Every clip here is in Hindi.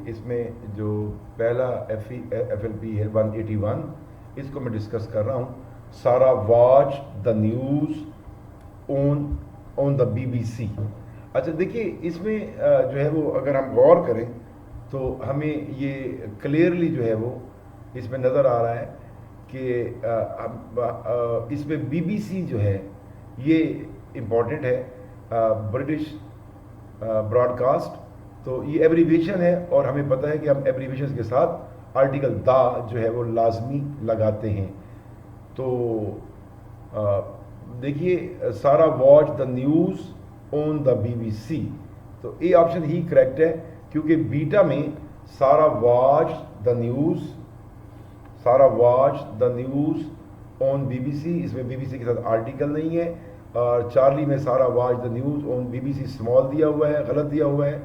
इसमें जो पहला FLP है 181, इसको मैं डिस्कस कर रहा हूँ। सारा watch the news on the BBC। अच्छा देखिए, इसमें जो है वो अगर हम गौर करें तो हमें ये क्लियरली जो है वो इसमें नज़र आ रहा है कि इसमें BBC जो है ये इम्पॉर्टेंट है, ब्रिटिश ब्रॉडकास्ट। तो ये एब्रीविएशन है और हमें पता है कि हम एब्रीविएशन के साथ आर्टिकल दा जो है वो लाजमी लगाते हैं। तो देखिए, सारा watch the news on the BBC, तो ये ऑप्शन ही करेक्ट है, क्योंकि बीटा में सारा watch the news on BBC, इसमें BBC के साथ आर्टिकल नहीं है। और चार्ली में सारा watch the news on BBC small दिया हुआ है, गलत दिया हुआ है।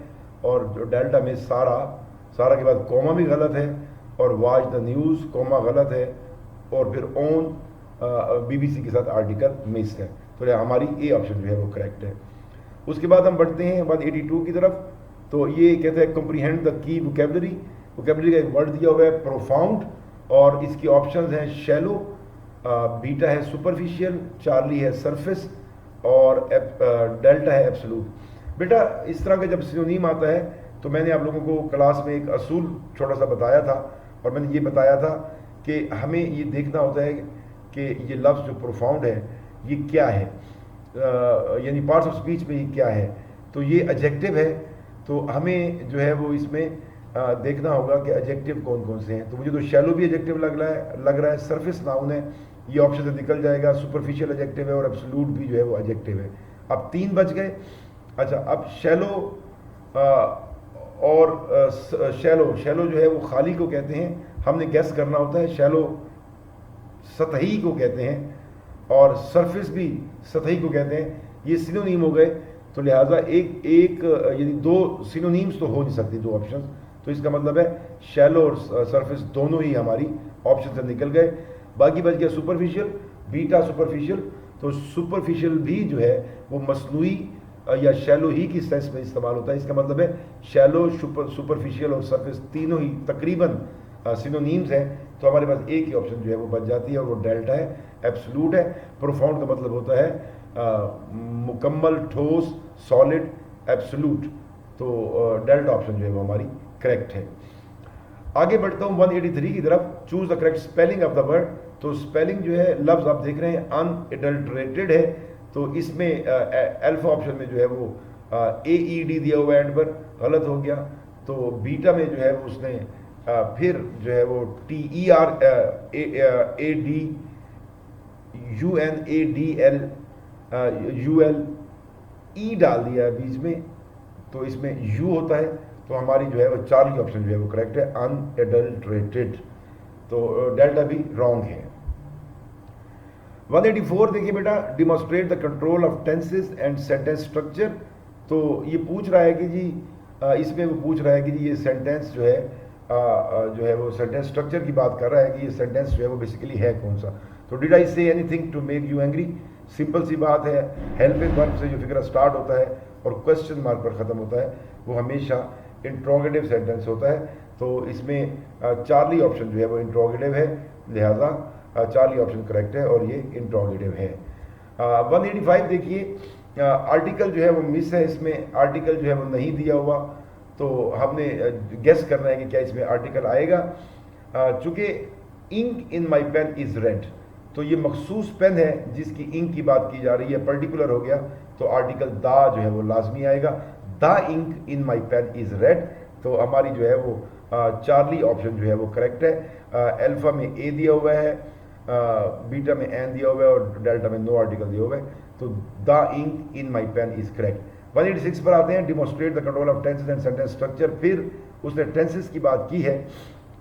और जो डेल्टा में सारा के बाद कॉमा भी गलत है, और वॉच द न्यूज़ कॉमा गलत है, और फिर ऑन BBC के साथ आर्टिकल मिस है। तो हमारी ए ऑप्शन जो है वो करेक्ट है। उसके बाद हम बढ़ते हैं 182 की तरफ। तो ये कहते हैं comprehend the key vocabulary. Vocabulary का एक वर्ड दिया हुआ है प्रोफाउंड, और इसकी ऑप्शंस हैं शैलो, बीटा है सुपरफिशियल, चार्ली है सरफेस, और डेल्टा है एब्सोल्यूट। बेटा इस तरह का जब सिनोनिम आता है तो मैंने आप लोगों को क्लास में एक असूल छोटा सा बताया था, और मैंने ये बताया था कि हमें ये देखना होता है कि ये लफ्ज़ जो प्रोफाउंड है ये क्या है, यानी पार्ट्स ऑफ स्पीच में ये क्या है। तो ये एडजेक्टिव है, तो हमें जो है वो इसमें देखना होगा कि एडजेक्टिव कौन कौन से हैं। तो मुझे तो शैलो भी एडजेक्टिव लग रहा है, सरफेस नाउन है, ये ऑप्शन से निकल जाएगा, सुपरफिशियल एडजेक्टिव है, और एब्सोल्यूट भी जो है वो एडजेक्टिव है। अब 3 बच गए। अच्छा, अब शैलो और शैलो जो है वो खाली को कहते हैं, हमने गैस करना होता है। शैलो सतही को कहते हैं, और सरफेस भी सतही को कहते हैं। ये सिनोनीम हो गए, तो लिहाजा एक यानी 2 सिनोनीम्स तो हो नहीं सकती, 2 ऑप्शंस। तो इसका मतलब है शैलो और सरफेस दोनों ही हमारी ऑप्शन से निकल गए। बाकी बच गया सुपरफिशियल, बीटा सुपरफिशियल। तो सुपरफिशियल भी जो है वो मसनूई या शैलो ही की सेंस में इस्तेमाल होता है। इसका मतलब है शैलो, सुपरफिशियल और सरफेस तीनों ही तकरीबन सिनोनीम्स हैं। तो हमारे पास एक ही ऑप्शन जो है वो बच जाती है, और वो डेल्टा है, एब्सोल्यूट है। प्रोफाउंड का मतलब होता है मुकम्मल, ठोस, सॉलिड, एब्सोल्यूट। तो डेल्टा ऑप्शन जो है वो हमारी करेक्ट है। आगे बढ़ता हूँ 183 की तरफ। Choose the correct spelling of the word. तो स्पेलिंग जो है, लफ्ज़ आप देख रहे हैं अनएडल्टरेटेड है, तो इसमें अल्फा ऑप्शन में जो है वो AED दिया हुआ एंड पर, गलत हो गया। तो बीटा में जो है वो उसने फिर जो है वो TERADUNADLULE डाल दिया है बीच में, तो इसमें यू होता है। तो हमारी जो है वो चार्ली ऑप्शन जो है वो करेक्ट है, अनएडल्टरेटेड। तो डेल्टा भी रॉन्ग है। 184 देखिए बेटा, demonstrate the control of tenses and sentence structure. तो ये पूछ रहा है कि जी इसमें वो पूछ रहा है कि जी ये सेंटेंस जो है वो सेंटेंस स्ट्रक्चर की बात कर रहा है कि ये सेंटेंस जो है वो बेसिकली है कौन सा। तो did I say anything to make you angry, simple सी बात है। हेल्पिंग वर्ब से जो फिक्रा स्टार्ट होता है और क्वेश्चन मार्क पर ख़त्म होता है वो हमेशा इंट्रोगेटिव सेंटेंस होता है। तो इसमें चार्ली ऑप्शन जो है वो इंट्रोगेटिव है, लिहाजा चार्ली ऑप्शन करेक्ट है, और ये इंट्रोगेटिव है। 185 देखिए, आर्टिकल जो है वो मिस है, इसमें आर्टिकल जो है वो नहीं दिया हुआ। तो हमने गेस करना है कि क्या इसमें आर्टिकल आएगा। चूँकि ink in my pen is red, तो ये मखसूस पेन है जिसकी इंक की बात की जा रही है, पर्टिकुलर हो गया, तो आर्टिकल दा जो है वो लाजमी आएगा। The ink in my pen is red, तो हमारी जो है वो चार्ली ऑप्शन जो है वो करेक्ट है। अल्फा में ए दिया हुआ है, बीटा में एन दिया हुआ है, और डेल्टा में नो आर्टिकल दिया हुआ है। तो the ink in my pen is correct. 186 पर आते हैं, demonstrate the control of tenses and sentence structure. फिर उसने टेंसेस की बात की है,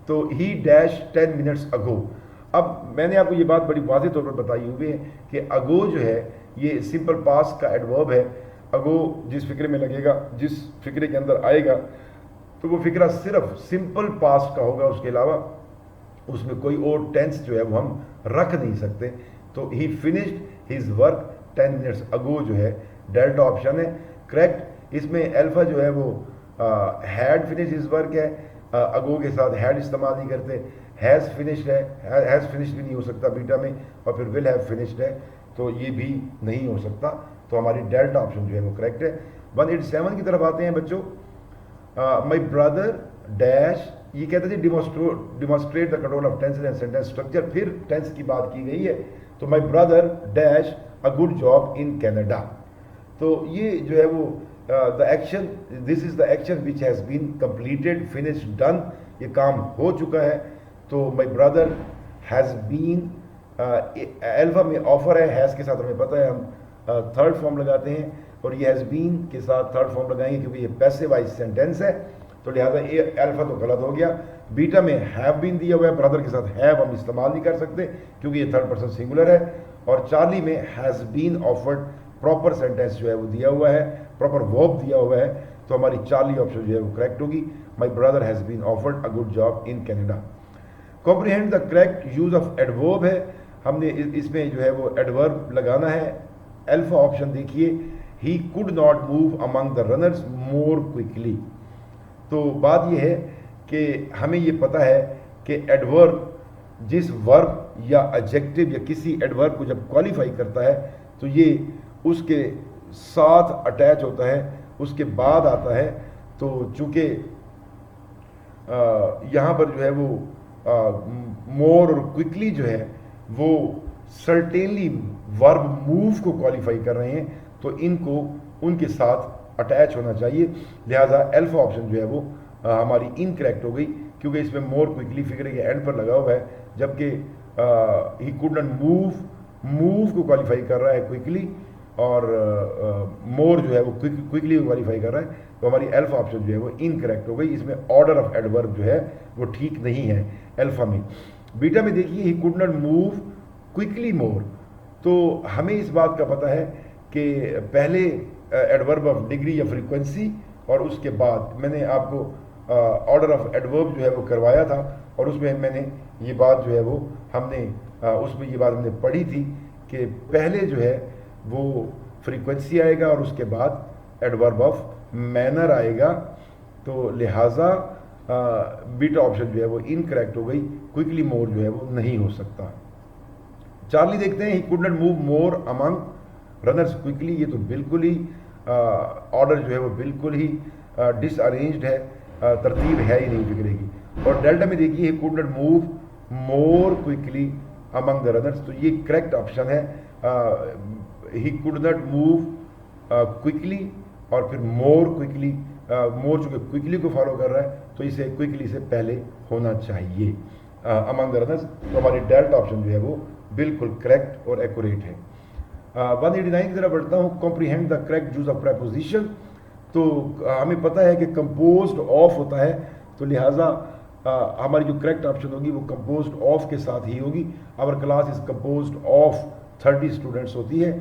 तो ही डैश 10 मिनट्स अगो। अब मैंने आपको ये बात बड़ी वाज़ेह तौर पर बताई हुई है कि अगो जो है ये सिंपल पास्ट का एडवर्ब है। अगो जिस फिक्रे में लगेगा, जिस फिक्रे के अंदर आएगा, तो वो फिक्रा सिर्फ सिंपल पास्ट का होगा, उसके अलावा उसमें कोई और टेंस जो है वो हम रख नहीं सकते। तो ही finished his work 10 minutes ago जो है डेल्टा ऑप्शन है करेक्ट। इसमें अल्फा जो है वो हैड फिनिश इस वर्क है, अगो के साथ हैड इस्तेमाल नहीं करते, हैज़ फिनिश्ड है, हैज़ फिनिश्ड भी नहीं हो सकता बीटा में, और फिर विल हैव फिनिश्ड है, तो ये भी नहीं हो सकता। तो हमारी डेल्टा ऑप्शन जो है वो करेक्ट है। 187 की तरफ आते हैं बच्चों। माई ब्रदर डैश, ये कहते हैं demonstrate the control of tense and sentence structure, फिर टेंस की बात की गई है। तो my brother dash a good job in Canada, तो ये जो है वो the action, this is the action which has been completed, finished, done, ये काम हो चुका है। तो my brother has been, alpha में ऑफर है, हैज़ के साथ हमें पता है हम थर्ड फॉर्म लगाते हैं, और ये हैज़ बीन के साथ थर्ड फॉर्म लगाएंगे क्योंकि ये पैसिव वाइज सेंटेंस है, तो लिहाजा ए अल्फा तो गलत हो गया। बीटा में हैव बीन दिया हुआ है, ब्रदर के साथ हैव हम इस्तेमाल नहीं कर सकते क्योंकि ये थर्ड पर्सन सिंगुलर है, और चार्ली में has been offered proper sentence जो है वो दिया हुआ है, प्रॉपर वर्ब दिया हुआ है, तो हमारी चार्ली ऑप्शन जो है वो करेक्ट होगी। My brother has been offered a good job in Canada. Comprehend the correct use of adverb है, हमने इसमें जो है वो एडवर्ब लगाना है। अल्फा ऑप्शन देखिए, he could not move among the runners more quickly. तो बात यह है कि हमें ये पता है कि एडवर्ब जिस वर्ब या एडजेक्टिव या किसी एडवर्ब को जब क्वालिफाई करता है तो ये उसके साथ अटैच होता है, उसके बाद आता है। तो चूंकि यहाँ पर जो है वो मोर और क्विकली जो है वो सर्टेनली वर्ब मूव को क्वालिफाई कर रहे हैं, तो इनको उनके साथ अटैच होना चाहिए। लिहाजा अल्फा ऑप्शन जो है वो हमारी इनकरेक्ट हो गई, क्योंकि इसमें मोर क्विकली फिगर के एंड पर लगा हुआ है, जबकि ही कुड नॉट मूव को क्वालिफाई कर रहा है क्विकली, और मोर जो है वो क्विकली को क्वालिफाई कर रहा है, तो हमारी अल्फा ऑप्शन जो है वो इनकरेक्ट हो गई। इसमें ऑर्डर ऑफ एडवर्ब जो है वो ठीक नहीं है अल्फा में। बीटा में देखिए, he could not move quickly more, तो हमें इस बात का पता है कि पहले एडवर्ब ऑफ डिग्री या फ्रीक्वेंसी, और उसके बाद मैंने आपको ऑर्डर ऑफ एडवर्ब जो है वो करवाया था, और उसमें मैंने ये बात जो है वो हमने उसमें ये बात हमने पढ़ी थी कि पहले जो है वो फ्रीक्वेंसी आएगा और उसके बाद एडवर्ब ऑफ मैनर आएगा, तो लिहाजा बीटा ऑप्शन जो है वो इनकरेक्ट हो गई, क्विकली मोर जो है वो नहीं हो सकता। चार्ली देखते हैं, ही could not move more among runners quickly, ये तो बिल्कुल ही ऑर्डर जो है वो बिल्कुल ही डिसअरेंज्ड है, तरतीब है ही नहीं फिक्रे की। और डेल्टा में देखिए, he could not move more quickly among the runners, तो ये करेक्ट ऑप्शन है। ही कुड नॉट मूव क्विकली और फिर मोर क्विकली, मोर चूंकि क्विकली को फॉलो कर रहा है तो इसे क्विकली से पहले होना चाहिए अमंग द रनर्स, तो हमारी डेल्टा ऑप्शन जो है वो बिल्कुल करेक्ट और एक्यूरेट है। 189 की तरफ बढ़ता हूँ। Comprehend the correct use of preposition, तो हमें पता है कि कंपोज्ड ऑफ होता है, तो लिहाजा हमारी जो करेक्ट ऑप्शन होगी वो कंपोज्ड ऑफ के साथ ही होगी। Our class is composed of 30 students होती है,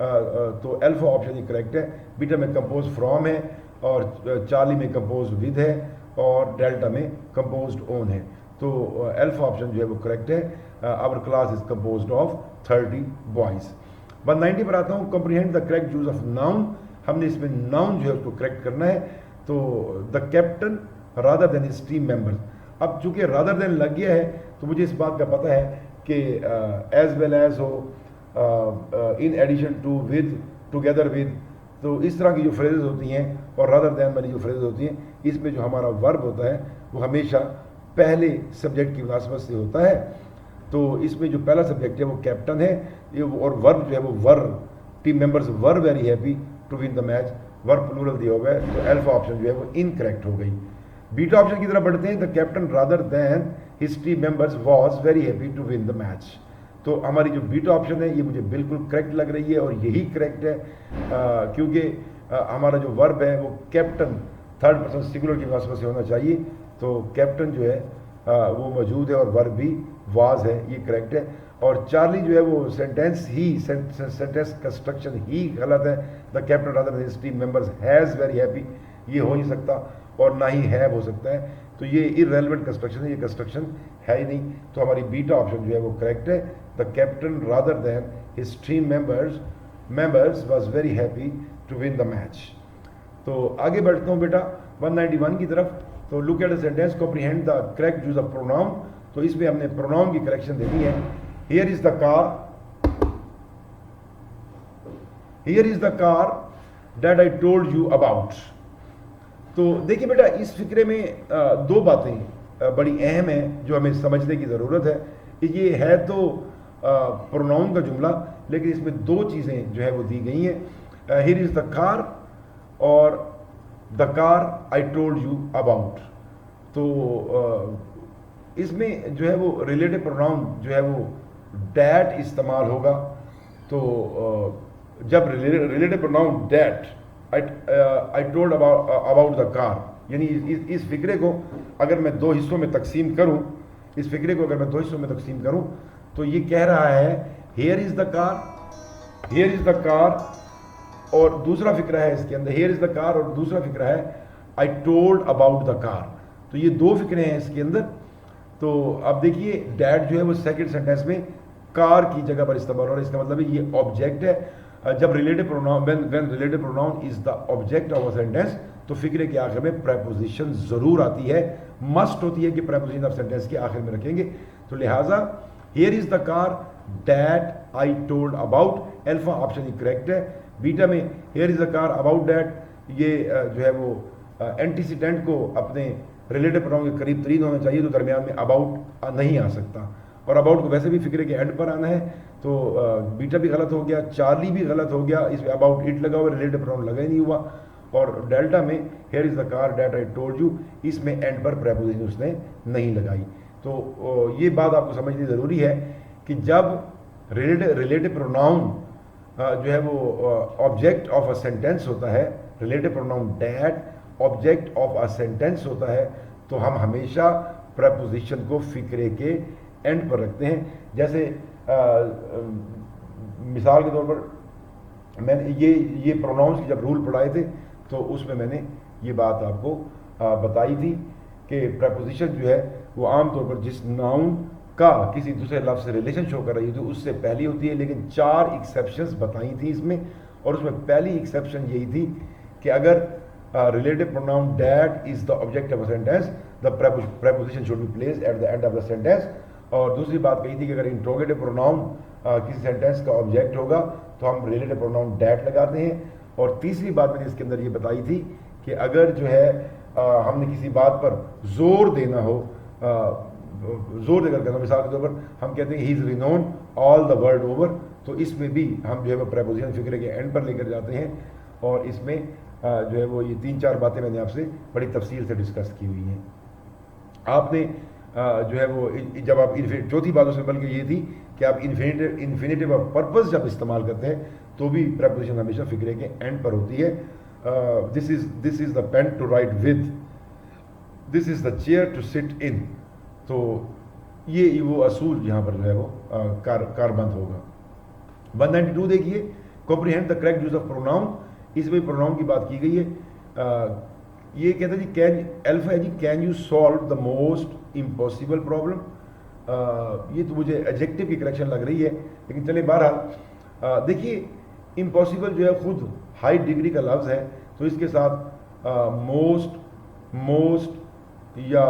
तो अल्फा ऑप्शन ही करेक्ट है। बीटा में कंपोज फ्रॉम है, और चार्ली में कंपोज विद है, और डेल्टा में कंपोज्ड ऑन है, तो अल्फा ऑप्शन जो है वो करेक्ट है। Our class is composed of 30 boys. 190 पर आता हूँ। Comprehend the correct use of noun, हमने इसमें नाउन जो है उसको करेक्ट करना है, तो the captain rather than his team members. अब चूंकि रादर देन लग गया है तो मुझे इस बात का पता है कि एज वेल एज हो, in addition to, with, together with, तो इस तरह की जो फ्रेजेस होती हैं और रादर देन वाली जो फ्रेजेस होती हैं, इसमें जो हमारा वर्ब होता है वो हमेशा पहले सब्जेक्ट की मुनासबत से होता है। तो इसमें जो पहला सब्जेक्ट है वो कैप्टन है, ये और वर्ब जो है वो were, team members were very happy to win the match, verb plural दिया हुआ है, तो अल्फा ऑप्शन जो है वो इनकरेक्ट हो गई। बीटा ऑप्शन की तरफ बढ़ते हैं। The captain rather than his team members was very happy to win the match, तो हमारी जो बीटा ऑप्शन है ये मुझे बिल्कुल करेक्ट लग रही है, और यही करेक्ट है क्योंकि हमारा जो वर्ब है वो कैप्टन थर्ड पर्सन सिंगुलर की मुनासबत से होना चाहिए, तो कैप्टन जो है वो मौजूद है और वर्ब भी वाज है, ये करेक्ट है। और चार्ली जो है वो सेंटेंस ही, सेंटेंस कंस्ट्रक्शन ही गलत है। The captain rather than his team members has very happy, ये हो नहीं सकता, और ना ही हैव हो सकता है, तो ये इररेलेवेंट कंस्ट्रक्शन है, ये कंस्ट्रक्शन है ही नहीं, तो हमारी बीटा ऑप्शन जो है वो करेक्ट है। The captain rather than his team members was very happy to win the match. तो आगे बढ़ता हूँ बेटा। 191 की तरफ। तो look at the sentence, comprehend the correct use of pronoun. तो इसमें हमने प्रोनाउन की करेक्शन देनी है। Here is the car, here is the car that I told you about. तो देखिए बेटा, इस फिक्रे में दो बातें बड़ी अहम है जो हमें समझने की ज़रूरत है। ये है तो प्रोनाउन का जुमला, लेकिन इसमें दो चीज़ें जो है वो दी गई हैं। हियर इज़ द कार और the car I told you about. तो इसमें जो है वो रिलेटिव प्रोनाउन जो है वो दैट इस्तेमाल होगा। तो जब relative pronoun that I told about the car, यानी इस फिक्रे को अगर मैं दो हिस्सों में तकसीम करूं, इस फिक्रे को अगर मैं दो हिस्सों में तकसीम करूं, तो ये कह रहा है here is the car, here is the car, और दूसरा फिक्रा है इसके अंदर, हियर इज द कार, और दूसरा फिक्रा है I told about the car. तो ये दो फिक्रे हैं इसके अंदर। तो अब देखिए, डैट जो है वो सेकंड सेंटेंस में कार की जगह पर इस्तेमाल हो रहा है। इसका मतलब है ये ऑब्जेक्ट है। जब relative pronoun when relative pronoun is the object of a sentence, तो फिक्रे के आखिर में प्रेपोजिशन जरूर आती है, मस्ट होती है कि प्रेपोजिशन ऑफ सेंटेंस के आखिर में रखेंगे। तो लिहाजा here is the car that I told about, alpha option ही करेक्ट है। बीटा में here is the car about that, ये जो है वो एंटीसीडेंट को अपने रिलेटिव प्रोनाउन के करीब तरीन होना चाहिए, तो दरमियान में अबाउट नहीं आ सकता, और अबाउट को वैसे भी फिक्रे के एंड पर आना है। तो बीटा भी गलत हो गया, चार्ली भी गलत हो गया, इसमें अबाउट इट लगा हुआ, रिलेटिव प्रोनाउन लगा ही नहीं हुआ। और डेल्टा में here is the car that I told you, इसमें एंड पर प्रेपोजिशन उसने नहीं लगाई। तो ये बात आपको समझनी ज़रूरी है कि जब रिलेटिव प्रोनाउन जो है वो ऑब्जेक्ट ऑफ अ सेंटेंस होता है, relative pronoun that object of a sentence होता है, तो हम हमेशा प्रेपोजिशन को फिक्रे के एंड पर रखते हैं। जैसे मिसाल के तौर पर मैंने ये प्रोनाउंस की जब रूल पढ़ाए थे, तो उसमें मैंने ये बात आपको बताई थी कि प्रेपोजिशन जो है वो आमतौर पर जिस नाउन का किसी दूसरे लफ्ज़ से रिलेशन शो कर रही थी उससे पहली होती है, लेकिन 4 एक्सेप्शंस बताई थी इसमें। और उसमें पहली एक्सेप्शन यही थी कि अगर relative pronoun that is the object of a sentence, the preposition should be placed at the end of the sentence। और दूसरी बात कही थी कि अगर interrogative pronoun किसी सेंटेंस का ऑब्जेक्ट होगा तो हम relative pronoun that लगाते हैं। और तीसरी बात मैंने इसके अंदर ये बताई थी कि अगर जो है हमने किसी बात पर जोर देना हो, जोर देकर कहना, मिसाल के तौर पर हम कहते हैं he is renowned all the world over, तो इसमें भी हम जो है वो प्रेपोजिशन फिक्रे के एंड पर लेकर जाते हैं। और इसमें जो है वो ये 3-4 बातें मैंने आपसे बड़ी तफसील से डिस्कस की हुई हैं। आपने जो है वो जब आप चौथी बात उसमें बल्कि ये थी कि आप इन्फिनेटिव ऑफ पर्पस जब इस्तेमाल करते हैं तो भी प्रेपोजिशन हमेशा फिक्रे के एंड पर होती है। This is the pen to write with, this is the chair to sit in. तो ये वो असूल यहाँ पर जो है वो कारबंद होगा। 192 देखिए, comprehend the correct use of pronoun. इसमें प्रोनाउन की बात की गई है। ये कहता है जी कैन, अल्फा है जी, can you solve the most impossible problem. ये तो मुझे एडजेक्टिव की करेक्शन लग रही है, लेकिन चले बहरहाल देखिए, इम्पॉसिबल जो है खुद हाई डिग्री का लफ्ज़ है, तो इसके साथ मोस्ट या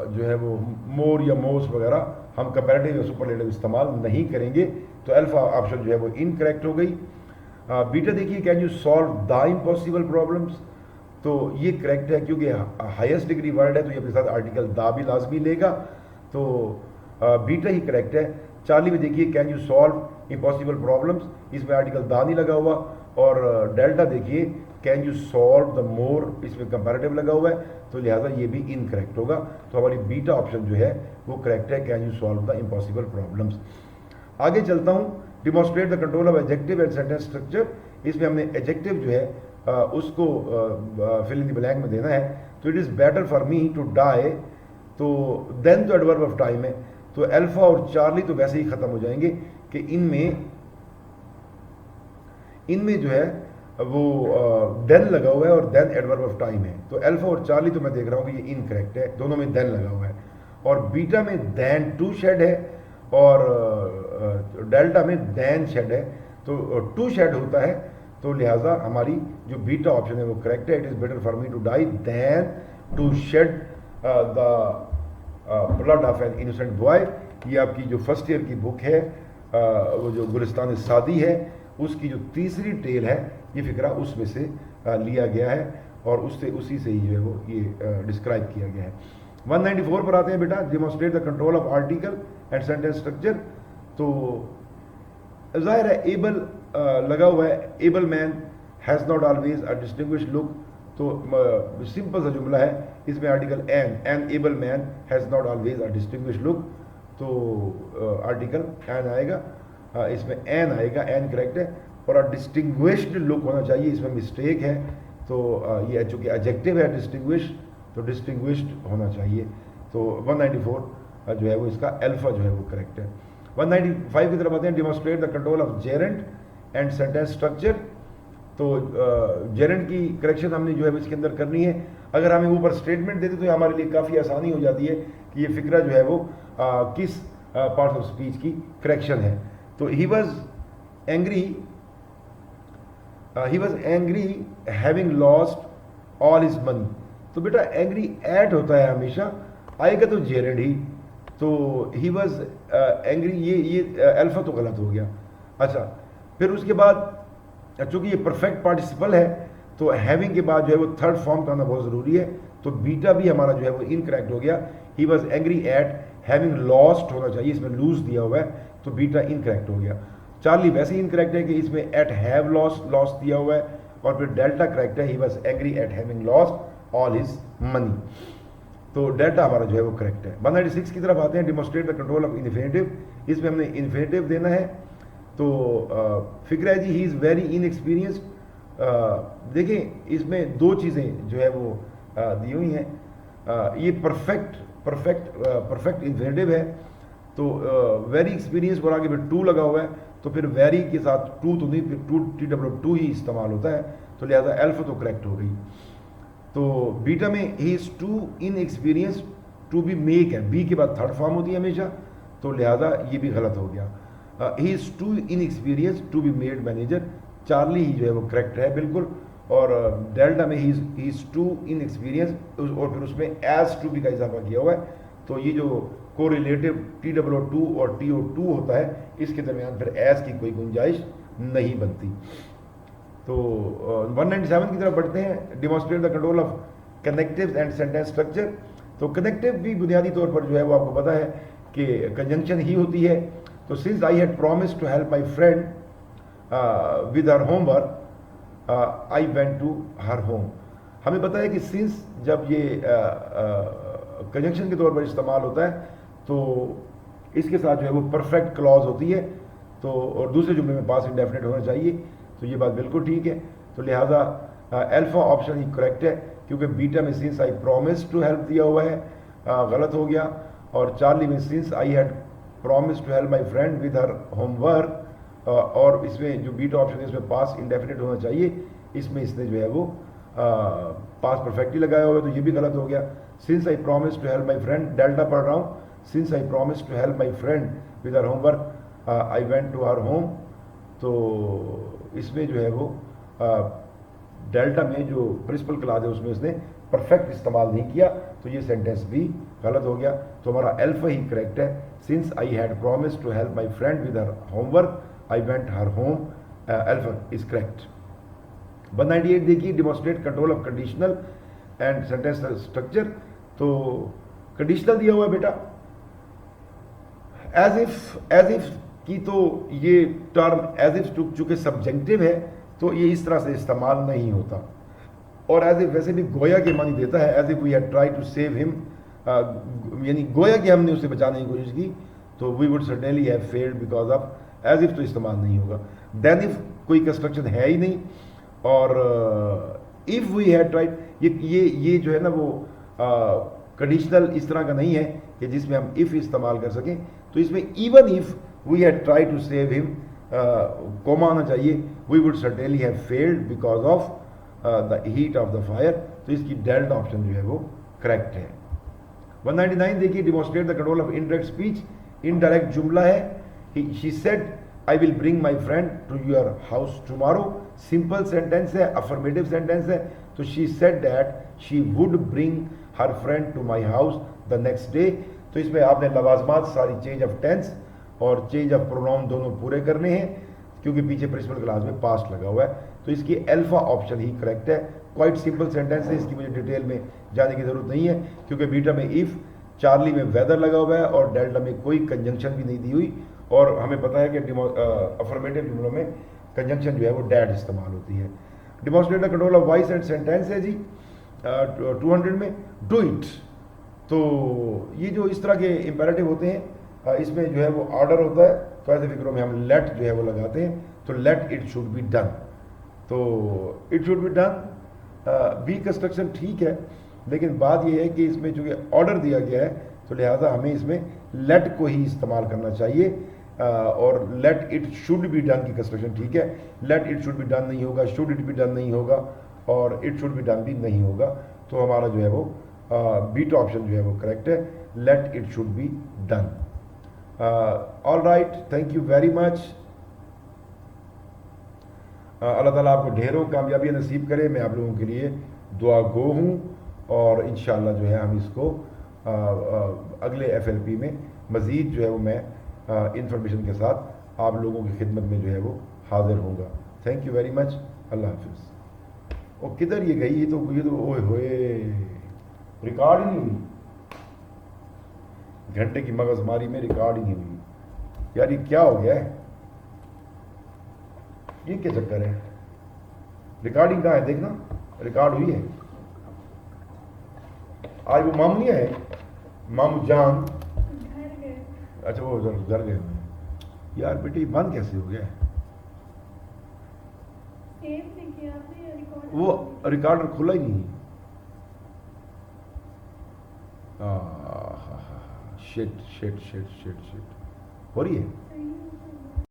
जो है वो मोर या मोस्ट वगैरह हम कंपैरेटिव या सुपरलेटिव इस्तेमाल नहीं करेंगे। तो अल्फा ऑप्शन जो है वो इनकरेक्ट हो गई। बीटा देखिए, can you solve the impossible problems, तो ये करेक्ट है क्योंकि हाईएस्ट डिग्री वर्ड है, तो ये अपने साथ आर्टिकल दा भी लाजमी लेगा, तो बीटा ही करेक्ट है। चार्ली में देखिए, can you solve impossible problems, इसमें आर्टिकल दा नहीं लगा हुआ। और डेल्टा देखिए, can you solve the more, इसमें कंपैरेटिव लगा हुआ है, तो लिहाजा ये भी इनकरेक्ट होगा। तो हमारी बीटा ऑप्शन जो है वो करेक्ट है, can you solve the impossible problems. आगे चलता हूँ, demonstrate the control of adjective and sentence structure. इसमें हमने एडजेक्टिव जो है उसको फिल इन द ब्लैंक में देना है। तो it is better for me to die, तो देन तो एडवर्ब ऑफ टाइम है, तो अल्फा और चार्ली तो वैसे ही ख़त्म हो जाएंगे कि इनमें जो है वो देन लगा हुआ है और देन एडवर्ब ऑफ टाइम है। तो अल्फा और चार्ली तो मैं देख रहा हूँ कि ये इनकरेक्ट है, दोनों में देन लगा हुआ है। और बीटा में देन टू शेड है और डेल्टा में देन शेड है। तो टू शेड होता है, तो लिहाजा हमारी जो बीटा ऑप्शन है वो करेक्ट है। It is better for me to die than to shed the blood of an innocent boy. ये आपकी जो फर्स्ट ईयर की बुक है वो जो गुलिस्तान सादी है उसकी जो तीसरी टेल है ये फिक्रा उसमें से लिया गया है और उससे उसी से ही जो है वो ये डिस्क्राइब किया गया है। 194 पर आते हैं बेटा, demonstrate the control of article and sentence structure. तो जाहिर है एबल लगा हुआ है, able man has not always a distinguish look. तो सिंपल सा जुमला है, इसमें article an able man has not always a distinguish look, तो आर्टिकल एन आएगा, इसमें एन आएगा, एन करेक्ट है। और अ डिस्टिंग्विश्ड लुक होना चाहिए, इसमें मिस्टेक है, तो ये चूँकि एडजेक्टिव है डिस्टिंग्विश, तो डिस्टिंग्विश्ड होना चाहिए। तो 194 जो है वो इसका अल्फा जो है वो करेक्ट है। 195 की तरफ आते हैं, demonstrate the control of Geraint and sentence structure. तो जेरेंट की करेक्शन हमने जो है इसके अंदर करनी है। अगर हमें ऊपर स्टेटमेंट देते तो हमारे लिए काफ़ी आसानी हो जाती है कि ये फिक्रा जो है वो किस पार्ट ऑफ स्पीच की करेक्शन है। तो he was angry having lost all his money. तो बेटा एंग्री एट होता है हमेशा, आएगा तो जेरेंट ही, तो ही वॉज एंग्री, ये अल्फा तो गलत हो गया। अच्छा, फिर उसके बाद चूंकि ये परफेक्ट पार्टिसिपल है तो हैविंग के बाद जो है वो थर्ड फॉर्म का आना बहुत ज़रूरी है, तो बीटा भी हमारा जो है वो इनकरेक्ट हो गया। He was angry at having lost होना चाहिए, इसमें लूज दिया हुआ है, तो बीटा इनकरेक्ट हो गया। चार्ली वैसे ही इनकरेक्ट है कि इसमें एट हैव लॉस्ट दिया हुआ है, और फिर डेल्टा करेक्ट है, he was angry at having lost all his money, तो डेल्टा हमारा जो है वो करेक्ट है। 196 की तरफ आते हैं, demonstrate the control of infinitive. इसमें हमने इन्फिनेटिव देना है, तो फिक्र है जी ही इज़ वेरी इनएक्सपीरियंस्ड। देखें इसमें दो चीज़ें जो है वो दी हुई हैं। ये परफेक्ट इन्फिनेटिव है, तो वेरी एक्सपीरियंस और आगे फिर टू लगा हुआ है, तो फिर वेरी के साथ टू तो नहीं, फिर टू ही इस्तेमाल होता है, तो लिहाजा अल्फा तो करेक्ट हो गई। तो बीटा में ही is to in experience, to be make है, बी के बाद थर्ड फॉर्म होती है हमेशा, तो लिहाजा ये भी गलत हो गया। He is to in experience to be made manager, Charlie he जो है वो करेक्ट है बिल्कुल। और डेल्टा में ही इज़ टू इन एक्सपीरियंस, और फिर उसमें एज टू बी का इजाफा किया हुआ है, तो ये जो कोरिलेटिव TOO और TO2 होता है, इसके दरमियान फिर एज की कोई गुंजाइश नहीं बनती। तो 197 की तरफ बढ़ते हैं, demonstrate the control of connective and sentence structure. तो कनेक्टिव भी बुनियादी तौर पर जो है वो आपको पता है कि कंजंक्शन ही होती है। तो since I had promise to help my friend with her homework I went to her home. हमें पता है कि सिंस जब ये कंजंक्शन के तौर पर इस्तेमाल होता है तो इसके साथ जो है वो परफेक्ट क्लॉज होती है, तो और दूसरे जुमले में पास इंडेफिनिट होना चाहिए, तो ये बात बिल्कुल ठीक है। तो लिहाजा अल्फा ऑप्शन ही करेक्ट है, क्योंकि बीटा में since I promise to help दिया हुआ है, गलत हो गया। और चार्ली में since I had promise to help my friend with her homework, और इसमें जो बीटा ऑप्शन है इसमें पास इंडेफिनिट होना चाहिए, इसमें इसने जो है वो पास परफेक्टली लगाया हुआ है, तो ये भी गलत हो गया। Since I promise to help my friend, delta पढ़ रहा हूँ, since I promise to help my friend with her homework I went to her home, तो इसमें जो है वो डेल्टा में जो प्रिंसिपल क्लास है उसमें उसने परफेक्ट इस्तेमाल नहीं किया, तो ये सेंटेंस भी गलत हो गया। तो हमारा अल्फा ही करेक्ट है, since I had promise to help my friend with her homework I went her home, alpha is correct. 198 देखिए, demonstrate control of conditional and sentence structure. तो कंडीशनल दिया हुआ है बेटा, एज इफ की, तो ये टर्म एज इफ चूंकि सब्जेक्टिव है तो ये इस तरह से इस्तेमाल नहीं होता, और एज इफ वैसे भी गोया के मानी देता है, as if we had try to save him, यानी गोया कि हमने उसे बचाने की कोशिश की, तो we would certainly have failed because of, as if तो इस्तेमाल नहीं होगा। देन इफ कोई कंस्ट्रक्शन है ही नहीं, और इफ वी हैड ट्राइड, ये जो है ना वो कंडीशनल इस तरह का नहीं है कि जिसमें हम इफ इस्तेमाल कर सकें, तो इसमें even if we had try to save him comma आना चाहिए, we would certainly have failed because of the heat of the fire, तो इसकी डेल्टा ऑप्शन जो है वो करेक्ट है। 199 देखिए, demonstrate the control of indirect speech. Indirect जुमला है, she said I will bring my friend to your house tomorrow, simple sentence है, अफर्मेटिव सेंटेंस है। तो she said that she would bring her friend to my house the next day. तो इसमें आपने लवाजमात सारी चेंज ऑफ टेंस और चेंज ऑफ प्रोनाउन दोनों पूरे करने हैं, क्योंकि पीछे प्रिंसिपल क्लास में पास्ट लगा हुआ है। तो इसकी अल्फा ऑप्शन ही करेक्ट है। क्वाइट सिंपल सेंटेंस है, इसकी मुझे डिटेल में जाने की जरूरत नहीं है, क्योंकि बीटा में इफ, चार्ली में वेदर लगा हुआ है और डेल्टा में कोई कंजंक्शन भी नहीं दी हुई। और हमें पता है कि अफर्मेटिव जुमलों में कंजंक्शन जो है वो डैड इस्तेमाल होती है। Demonstrate the control of voice and sentence है जी 200 में डू इट। तो ये जो इस तरह के इंपेरेटिव होते हैं, इसमें जो है वो ऑर्डर होता है, तो ऐसे फिक्रों में हम लेट जो है वो लगाते हैं। तो let it should be done, तो it should be done. B construction ठीक है, लेकिन बात यह है कि इसमें चूंकि ऑर्डर दिया गया है, तो लिहाजा हमें इसमें लेट को ही इस्तेमाल करना चाहिए। और late it should be done की कंस्ट्रक्शन ठीक है, let it should be done नहीं होगा, शुड इट बी डन नहीं होगा, और इट शुड बी डन भी नहीं होगा। तो हमारा जो है वो बीटा ऑप्शन जो है वो करेक्ट है, let it should be done. All right, thank you very much. अल्लाह ताला आपको ढेरों कामयाबी नसीब करे। मैं आप लोगों के लिए दुआ गो हूँ, और इंशाअल्लाह जो है हम इसको अगले FLP में मज़ीद जो है वो मैं इंफॉर्मेशन के साथ आप लोगों की खिदमत में जो है वो हाजिर होऊंगा। थैंक यू वेरी मच, अल्लाह हाफिज़। और किधर ये गई, ये तो ओए होए रिकॉर्ड ही नहीं हुई, घंटे की मगजमारी में रिकॉर्ड ही नहीं हुई। यार ये क्या हो गया है, ये क्या चक्कर है? रिकॉर्डिंग कहाँ है, देखना रिकॉर्ड हुई है। आज वो मामू नहीं है, मामू जान, अच्छा वो घर गए हुए हैं। यार बेटे ये बंद कैसे हो गया है? वो रिकॉर्डर खुला ही नहीं। Shit shit shit shit shit हो रही है।